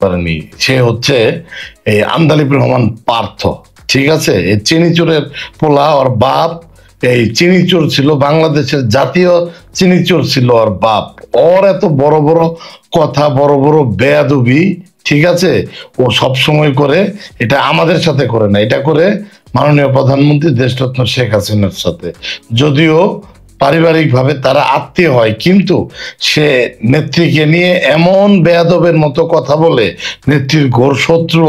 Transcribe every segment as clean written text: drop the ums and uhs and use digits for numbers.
পারেনি, সে হচ্ছে এই আন্দালিব রহমান পার্থ। ঠিক আছে, এই চিনিচোরের পোলা, ওর বাপ এই চিনিচোর ছিল, বাংলাদেশের জাতীয় চিনিচোর ছিল ওর বাপ। ওর এত বড় বড় কথা, বড় বড় বেয়াদবি, ঠিক আছে, ও সব সময় করে। এটা আমাদের সাথে করে না, এটা করে মাননীয় প্রধানমন্ত্রী দেশরত্ন শেখ হাসিনার সাথে। যদিও পারিবারিকভাবে তারা আত্মীয় হয়, কিন্তু সে নেত্রীকে নিয়ে এমন বেয়াদবের মতো কথা বলে, নেত্রীর ঘোর শত্রু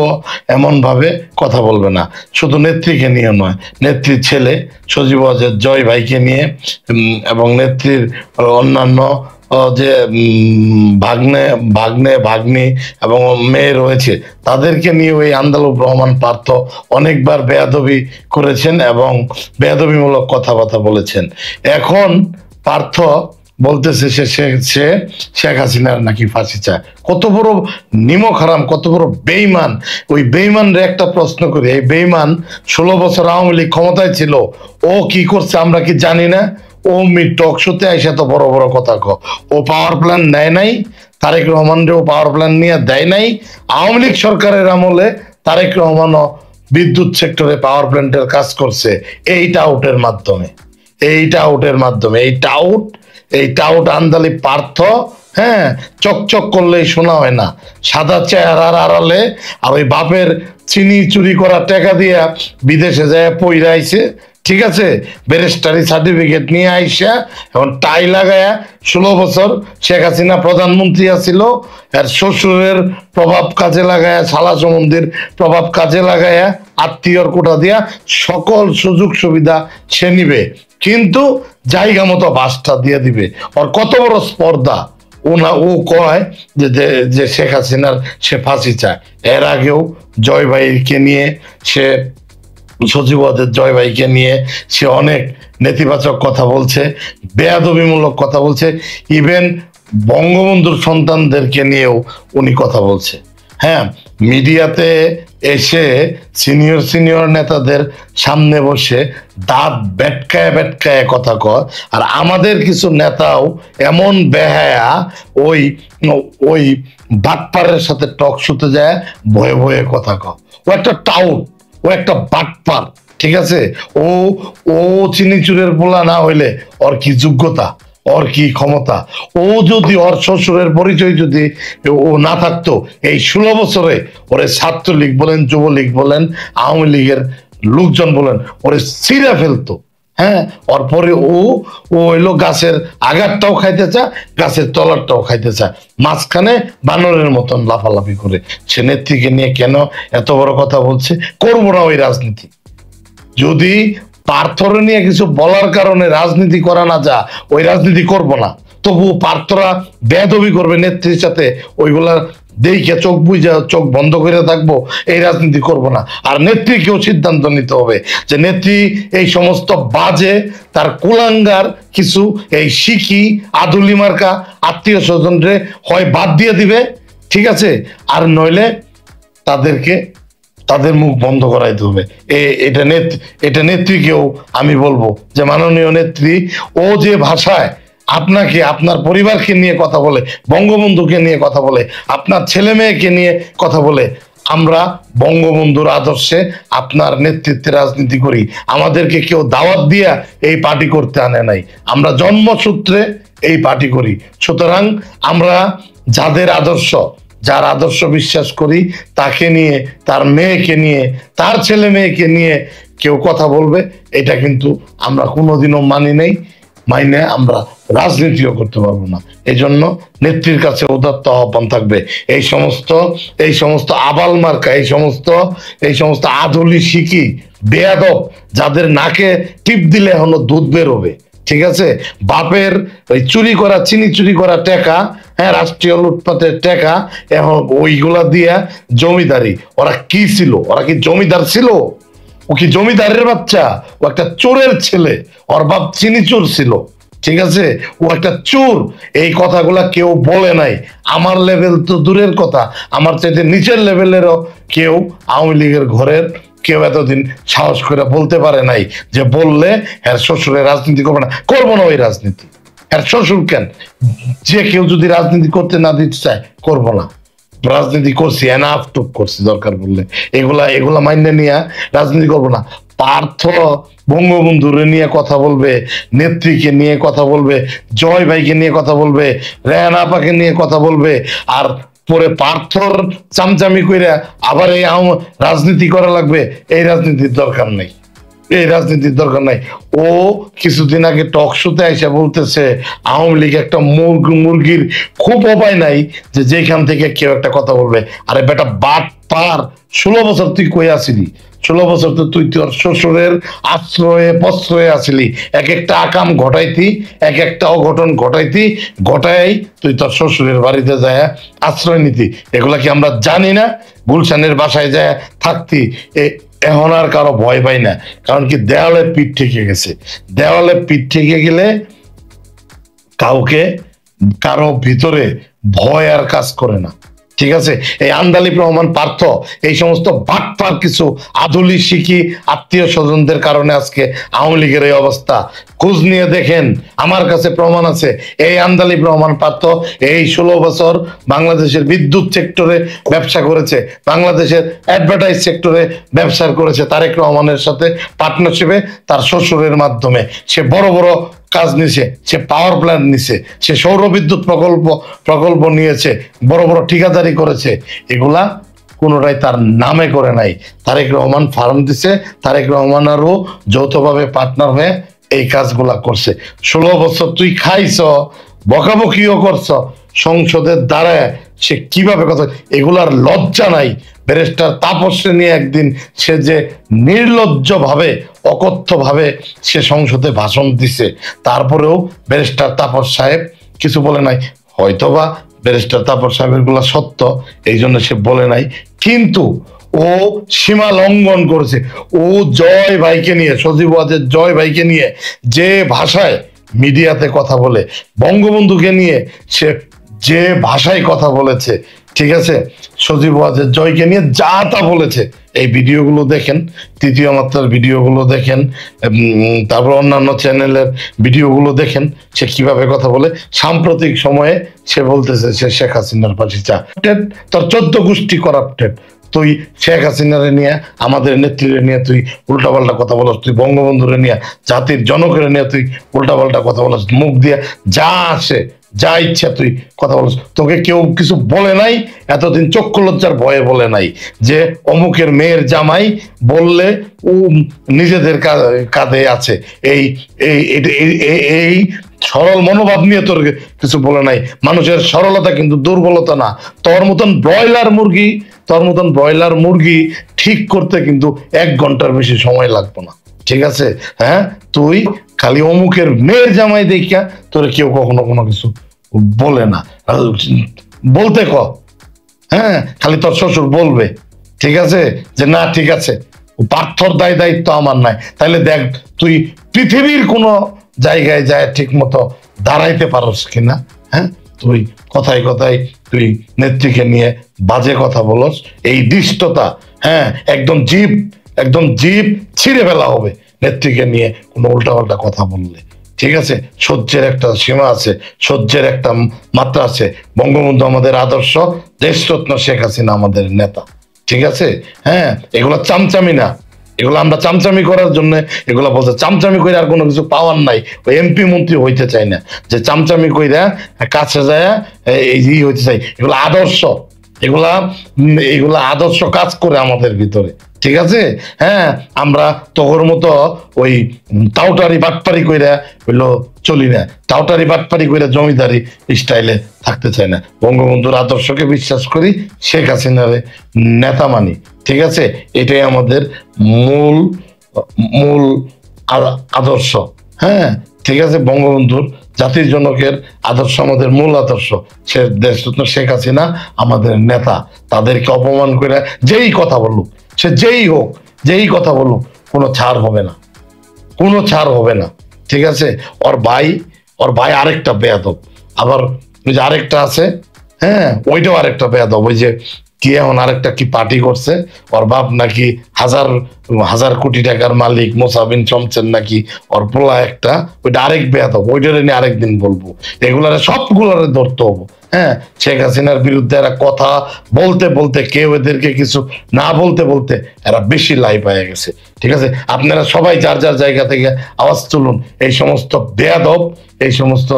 এমন ভাবে কথা বলবে না। শুধু নেত্রীকে নিয়ে নয়, নেত্রীর ছেলে সজীব ওয়াজেদ জয় ভাইকে নিয়ে এবং নেত্রীর অন্যান্য যে ভাগ্নে ভাগ্নে ভাগ্নি এবং মেয়ে রয়েছে, তাদেরকে নিয়ে ওই আন্দালিব রহমান পার্থ অনেকবার বেয়াদবি করেছেন এবং বেয়াদবিমূলক কথাবার্তা বলেছেন। এখন পার্থ বলতেছে সে শেখ হাসিনার নাকি ফাঁসি চায়। কত বড় নিমক হারাম, কত বড় বেইমান। ওই বেইমানরে একটা প্রশ্ন করি, এই বেইমান 16 বছর আওয়ামী লীগ ক্ষমতায় ছিল, ও কি করছে আমরা কি জানি না? ও টক শোতে আইসা তো বড় বড় কথা ও পাওয়ার প্ল্যান নেয় নাই, তারেক রহমানরেও পাওয়ার প্ল্যান নিয়ে দেয় নাই। আওয়ামী লীগ সরকারের আমলে তারেক রহমানও বিদ্যুৎ সেক্টরে পাওয়ার প্ল্যান্টের কাজ করছে এই টাউটের মাধ্যমে, এই টাউট আন্দালিব পার্থ। হ্যাঁ, চকচক করলেই শোনা হয় না, সাদা চেহারার আড়ালে আর ওই বাপের চিনি চুরি করা টাকা দিয়া বিদেশে যায় পইরা আইছে। ঠিক আছে, ব্যারিস্টারি সার্টিফিকেট নিয়ে আইসা এখন টাই লাগায়া 16 বছর শেখ হাসিনা প্রধানমন্ত্রী আছিল, আর শ্বশুরের প্রভাব কাজে লাগায়া, শালা সম্বন্ধীর প্রভাব কাজে লাগায়া, আত্মীয়র কোটা দিয়া সকল সুযোগ সুবিধা সে নিবে, কিন্তু জায়গা মতো বাসটা দিয়ে দিবে। ওর কত বড় স্পর্ধা! ও কয় যে শেখ হাসিনার সে ফাঁসি চায়। এর আগেও জয় ভাইকে নিয়ে, সে সজীব ওয়াজেদ জয় ভাইকে নিয়ে সে অনেক নেতিবাচক কথা বলছে, বেয়াদবিমূলক কথা বলছে। ইভেন বঙ্গবন্ধুর সন্তানদেরকে নিয়েও উনি কথা বলছে। হ্যাঁ, মিডিয়াতে এসে সিনিয়র নেতাদের সামনে বসে দাঁত বেটকায় বেটকায় কথা কয়। আর আমাদের কিছু নেতাও এমন বেহায়া, ওই ওই বাটপারের সাথে টক শুতে যায়, ভয়ে ভয়ে কথা কয়। ও একটা টাউট, ও একটা বাটপার। ঠিক আছে, ও চিনিচুরের পোলা না হইলে ওর কি যোগ্যতা, ওর কি ক্ষমতা? ও যদি ওর শ্বশুরের পরিচয় যদি ও না থাকতো, এই 16 বছরে ওরে ছাত্রলীগ বলেন, যুবলীগ বলেন, আওয়ামী লীগের লোকজন বলেন, ওরে ছিঁড়ে ফেলতো। হ্যাঁ, ওর পরে ও হইলো গাছের আগারটাও খাইতে চায়, গাছের তলারটাও খাইতে চায়, মাঝখানে বানরের মতন লাফালাফি করে। সে নেত্রীকে নিয়ে কেন এত বড় কথা বলছে? করবো না ওই রাজনীতি। যদি পার্থরে নিয়ে কিছু বলার কারণে রাজনীতি করা না যা, ওই রাজনীতি করব না। তবু পার্থরা বেয়াদবি করবে নেত্রীর সাথে, ওইগুলা দেখে চোখ বুঝা চোখ বন্ধ করে থাকবো, এই রাজনীতি করব না। আর নেত্রীকেও সিদ্ধান্ত নিতে হবে যে নেত্রী এই সমস্ত বাজে, তার কুলাঙ্গার কিছু এই শিখি আদুলি মার্কা আত্মীয় স্বজনরে হয় বাদ দিয়ে দিবে, ঠিক আছে, আর নইলে তাদের মুখ বন্ধ করাইতে হবে। এটা নেত্রীকেও আমি বলবো যে মাননীয় নেত্রী, ও যে ভাষায় আপনাকে, আপনার পরিবারকে নিয়ে কথা বলে, বঙ্গবন্ধুকে নিয়ে কথা বলে, আপনার ছেলে মেয়েকে নিয়ে কথা বলে, আমরা বঙ্গবন্ধুর আদর্শে আপনার নেতৃত্বে রাজনীতি করি। আমাদেরকে কেউ দাওয়াত দিয়া এই পার্টি করতে আনে নাই, আমরা জন্মসূত্রে এই পার্টি করি। সুতরাং আমরা যার আদর্শ বিশ্বাস করি, তাকে নিয়ে, তার মেয়েকে নিয়ে, তার ছেলে মেয়েকে নিয়ে কেউ কথা বলবে, এটা কিন্তু আমরা কোনোদিনও মানি নাই, মাইনে আমরা রাজনীতিও করতে পারবো না। এই জন্য নেত্রীর কাছে উদাত্ত আহ্বান থাকবে, এই সমস্ত আবাল মার্কা, এই সমস্ত আধুলি শিখি বেয়াদব, যাদের নাকে টিপ দিলে এখনো দুধ বেরোবে, ঠিক আছে, বাপের ওই চিনি চুরি করা টাকা, হ্যাঁ, রাষ্ট্রীয় লুটপাটের টাকা, এখন ওইগুলা দিয়া জমিদারি। ওরা কি ছিল? ওরা কি জমিদার ছিল? ও কি জমিদারের বাচ্চা? ও একটা চোরের ছেলে, ওর বাপ চিনি চোর ছিল, ঠিক আছে, ও একটা চোর। এই কথাগুলা কেউ বলে নাই। আমার লেভেল তো দূরের কথা, আমার চাইতে নিচের লেভেলেরও কেউ আওয়ামী লীগের ঘরের কেউ এতদিন সাহস করে বলতে পারে নাই যে বললে হ্যাঁ শ্বশুরের রাজনীতি করবো না ওই রাজনীতি। হ্যাঁ শ্বশুর কেন, যে কেউ যদি রাজনীতি করতে না দিতে চায়, করবো না। রাজনীতি করছি, এনাফ টুক করছি, দরকার বললে এগুলা এগুলা মাইনে নিয়ে রাজনীতি করবো না। পার্থ বঙ্গবন্ধুরে নিয়ে কথা বলবে, নেত্রীকে নিয়ে কথা বলবে, জয় ভাইকে নিয়ে কথা বলবে, রেহান আপাকে নিয়ে কথা বলবে, আর পরে পার্থর চামচামি কইরা আবার এই রাজনীতি করা লাগবে। এই রাজনীতির দরকার নেই, এই রাজনীতির দরকার নাই। ও কিছুদিন আগে টক শোতে এসে বলতেছে আওয়ামী লীগ একটা মুরগির খুব উপায় নাই যে যেখান থেকে কেউ একটা কথা বলবে। আরে বেটা বাট পার, 16 বছর তুই কই আসিলি? 16 বছর তো তুই তোর শ্বশুরের আশ্রয়ে প্রশ্রয়ে আসিলি, এক একটা আকাম ঘটাইতি, এক একটা অঘটন ঘটাইতি, ঘটাই তুই তোর শ্বশুরের বাড়িতে যায় আশ্রয় নিতি। এগুলা কি আমরা জানি না? গুলশানের বাসায় যায় থাকতি, এখন আর কারো ভয় পাই না। কারণ কি, দেওয়ালে পিঠ ঠেকে গেছে। দেওয়ালে পিঠ ঠেকে গেলে কাউকে, কারো ভিতরে ভয় আর কাজ করে না। ঠিক আছে, এই আন্দালিব রহমান পার্থ এই সমস্ত বাটপার কিছু আধুলি শিখি আত্মীয় স্বজনদের কারণে আজকে আওয়ামী লীগের এই অবস্থা। খোঁজ নিয়ে দেখেন, আমার কাছে প্রমাণ আছে। এই আন্দালিব রহমান পার্থ এই 16 বছর বাংলাদেশের বিদ্যুৎ সেক্টরে ব্যবসা করেছে, বাংলাদেশের অ্যাডভার্টাইজ সেক্টরে ব্যবসা করেছে তারেক রহমানের সাথে পার্টনারশিপে, তার শ্বশুরের মাধ্যমে। সে বড় বড় কাজ নিছে, সে পাওয়ার প্ল্যান্ট নিছে, সে সৌর বিদ্যুৎ প্রকল্প নিয়েছে, বড় বড় ঠিকাদারি করেছে। এগুলা কোনোটাই তার নামে করে নাই। তারেক রহমান ফার্ম দিছে, তারেক রহমান আরও যৌথভাবে পার্টনার হয়ে এই কাজগুলা করছে। 16 বছর তুই খাইছ, বকাবকিও করছ সংসদের দ্বারা, সে কিভাবে কথা, এগুলার লজ্জা নাই? ব্যারিস্টার তাপসকে নিয়ে একদিন সে যে নির্লজ্জ ভাবে, অকথ্য ভাবে সে সংসদে ভাষণ দিছে, তারপরেও ব্যারিস্টার তাপস সাহেব কিছু বলে নাই। হয়তোবা ব্যারিস্টার তাপস সাহেবের গুলা সত্য, এই জন্য সে বলে নাই, কিন্তু ও সীমা লঙ্ঘন করেছে। ও জয় ভাইকে নিয়ে, সজীব ওয়াজেদ জয় ভাইকে নিয়ে যে ভাষায় মিডিয়াতে কথা বলে, বঙ্গবন্ধুকে নিয়ে সে যে ভাষায় কথা বলেছে, ঠিক আছে, সজীব ওয়াজেদ জয়কে নিয়ে যা তা বলেছে, এই ভিডিওগুলো দেখেন, তৃতীয় মাত্রার ভিডিওগুলো দেখেন, তারপর অন্যান্য চ্যানেলের ভিডিওগুলো দেখেন, সে কিভাবে কথা বলে। সাম্প্রতিক সময়ে সে বলতেছে সে শেখ হাসিনার পাশে চা, তোর 14 গোষ্ঠী করাপ্টেড। তুই শেখ হাসিনারে নিয়ে, আমাদের নেত্রীরে নিয়ে তুই উল্টাপাল্টা কথা বলস, তুই বঙ্গবন্ধুরে নিয়ে, জাতির জনকের নিয়ে তুই উল্টাপাল্টা কথা বলস, মুখ দিয়ে যা আসে যা ইচ্ছা তুই কথা বলস। তোকে কেউ কিছু বলে নাই এতদিন, চক্ষু লজ্জার ভয়ে বলে নাই যে অমুকের মেয়ের জামাই বললে ও নিজেদের কাঁধে আছে। এই এই সরল মনোভাব নিয়ে তোর কিছু বলে নাই। মানুষের সরলতা কিন্তু দুর্বলতা না। তোর মতন ব্রয়লার মুরগি ঠিক করতে কিন্তু 1 ঘন্টার বেশি সময় লাগবে না। ঠিক আছে, হ্যাঁ, তুই খালি অমুকের মেয়ের জামাই দেখিয়া তোর কেউ কখনো কোনো কিছু বলে না, বলতে ক, হ্যাঁ, খালি তোর শ্বশুর বলবে, ঠিক আছে, যে না ঠিক আছে, পার্থর দায়িত্ব আমার নাই। তাহলে দেখ তুই পৃথিবীর কোনো জায়গায় যায় ঠিক মতো দাঁড়াইতে পারস কিনা। হ্যাঁ, তুই কথায় কথায় তুই নেত্রীকে নিয়ে বাজে কথা বলস, এই দৃষ্টতা, হ্যাঁ, একদম জিভ ছিঁড়ে ফেলা হবে নেত্রীকে নিয়ে কোনো উল্টাপাল্টা কথা বললে। ঠিক আছে, সহ্যের একটা সীমা আছে, সহ্যের একটা মাত্রা আছে। বঙ্গবন্ধু আমাদের আদর্শ, দেশরত্ন শেখ হাসিনা আমাদের নেতা। ঠিক আছে, হ্যাঁ, এগুলো চামচামি না, এগুলো আমরা চামচামি করার জন্য এগুলো বলছে। চামচামি করে আর কোনো কিছু পাওয়ার নাই। ওই এমপি মন্ত্রী হইতে চাই না যে চামচামি কইরা কাছে যায় এই হইতে চাই। এগুলো আদর্শ, এগুলা আদর্শ কাজ করে আমাদের ভিতরে। ঠিক আছে, হ্যাঁ, আমরা তোর মতো ওই টাউটারি বাটপারি কইরা হইলো চলি না, টাউটারি বাটপারি কইরা জমিদারি স্টাইলে থাকতে চাই না। বঙ্গবন্ধুর আদর্শকে বিশ্বাস করি, শেখ হাসিনারে নেতা মানি। ঠিক আছে, এটাই আমাদের মূল মূল আদর্শ। হ্যাঁ, ঠিক আছে, বঙ্গবন্ধুর জাতির জনকের আদর্শ আমাদের মূল আদর্শ। সে দেশরত্ন শেখ হাসিনা আমাদের নেতা। তাদেরকে অপমান করে যেই কথা বলুক, সে যেই কথা বলুক, কোনো ছাড় হবে না, কোনো ছাড় হবে না। ঠিক আছে, ওর ভাই আরেকটা বেয়াদব, আবার ওই যে আরেকটা আছে, হ্যাঁ, ওইটাও আরেকটা বেয়াদব। ওই যে কি এখন আরেকটা কি পার্টি করছে, ওর বাপ নাকি হাজার হাজার কোটি টাকার মালিক, মোসাবিন চমচেন নাকি ওর পোলা একটা, ওইটা আরেক বেয়াদব, ওইটারে নিয়ে আরেকদিন বলবো। এগুলারে সবগুলারে ধরতে হবো। হ্যাঁ, শেখ হাসিনার বিরুদ্ধে এরা কথা বলতে বলতে, কেউ এদেরকে কিছু না বলতে বলতে এরা বেশি লাই পায়ে গেছে। ঠিক আছে, আপনারা সবাই যার যার জায়গা থেকে আওয়াজ তুলুন। এই সমস্ত বেয়াদব, এই সমস্ত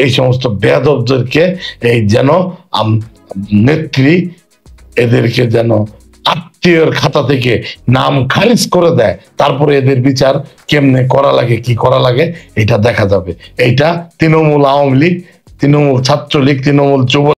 এই সমস্ত বেয়াদবদেরকে এই যেন নেত্রী এদেরকে যেন আত্মীয়র খাতা থেকে নাম খারিজ করে দেয়, তারপরে এদের বিচার কেমনে করা লাগে, কি করা লাগে এটা দেখা যাবে। এইটা তৃণমূল আওয়ামী লীগ, তৃণমূল ছাত্রলীগ, তৃণমূল যুব